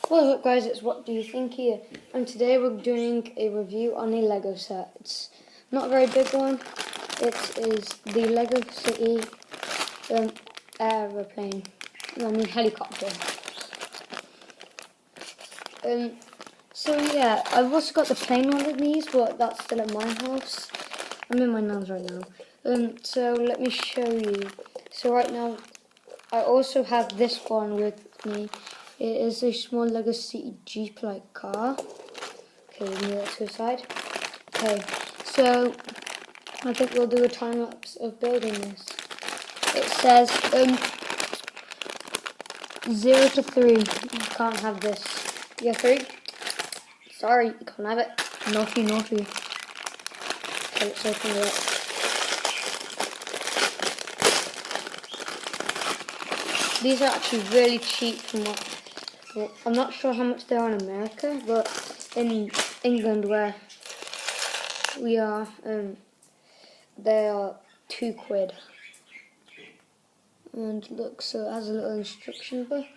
What's up guys, it's What Do You Think here, and today we're doing a review on a Lego set. It's not a very big one. It is the Lego City aeroplane, helicopter. So yeah, I've also got the plain one of these, but that's still at my house. I'm in my nan's right now. So let me show you. So right now, I also have this one with me. It is a small Lego City Jeep-like car. Okay, move that to the side. Okay, so I think we'll do a time lapse of building this. It says 0 to 3. You can't have this. Yeah, 3. Sorry, you can't have it. Naughty, naughty. Okay, let's open it up. These are actually really cheap from what. Well, I'm not sure how much they are in America, but in England where we are, they are £2. And look, so it has a little instruction book,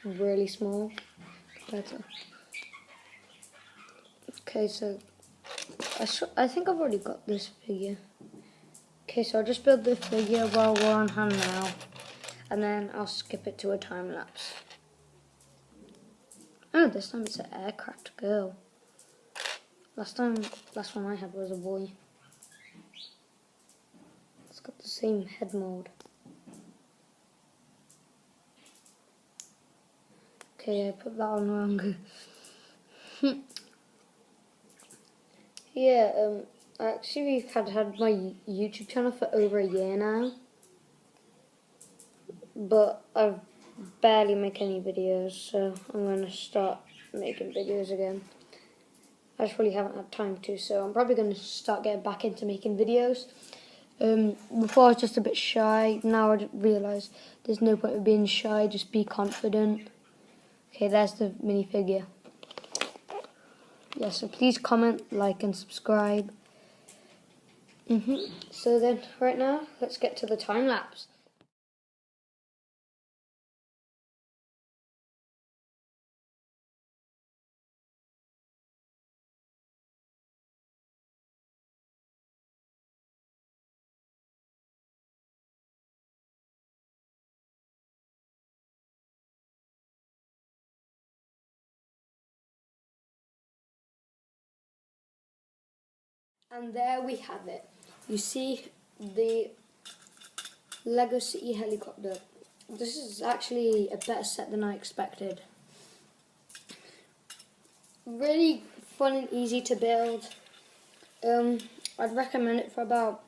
really small. Okay, so I think I've already got this figure. Okay, so I'll just build the figure while we're on hand now, and then I'll skip it to a time lapse. Oh, this time it's an aircraft girl. Last one I had was a boy. It's got the same head mold. Okay, I put that on wrong. Yeah, actually we've had my YouTube channel for over a year now, but I barely make any videos, so I'm gonna start making videos again. I just really haven't had time to, so I'm probably going to start getting back into making videos. Before I was just a bit shy. Now I realise there's no point in being shy, just be confident. Okay, there's the minifigure. Yeah, so please comment, like and subscribe. So then, right now, let's get to the time lapse. And there we have it. You see the Lego City helicopter. This is actually a better set than I expected. Really fun and easy to build. I'd recommend it for about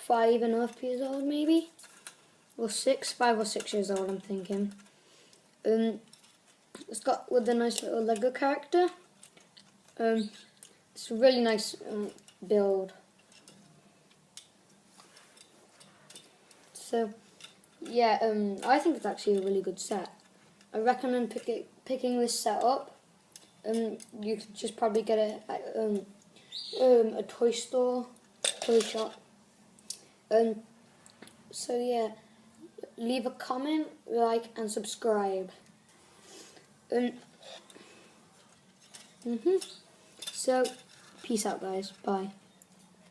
5.5 years old, maybe, or 5 or 6 years old. I'm thinking. It's got with a nice little Lego character. It's a really nice build. So, yeah, I think it's actually a really good set. I recommend picking this set up. You could just probably get it at a toy store, toy shop. So yeah, leave a comment, like, and subscribe. So, peace out, guys. Bye.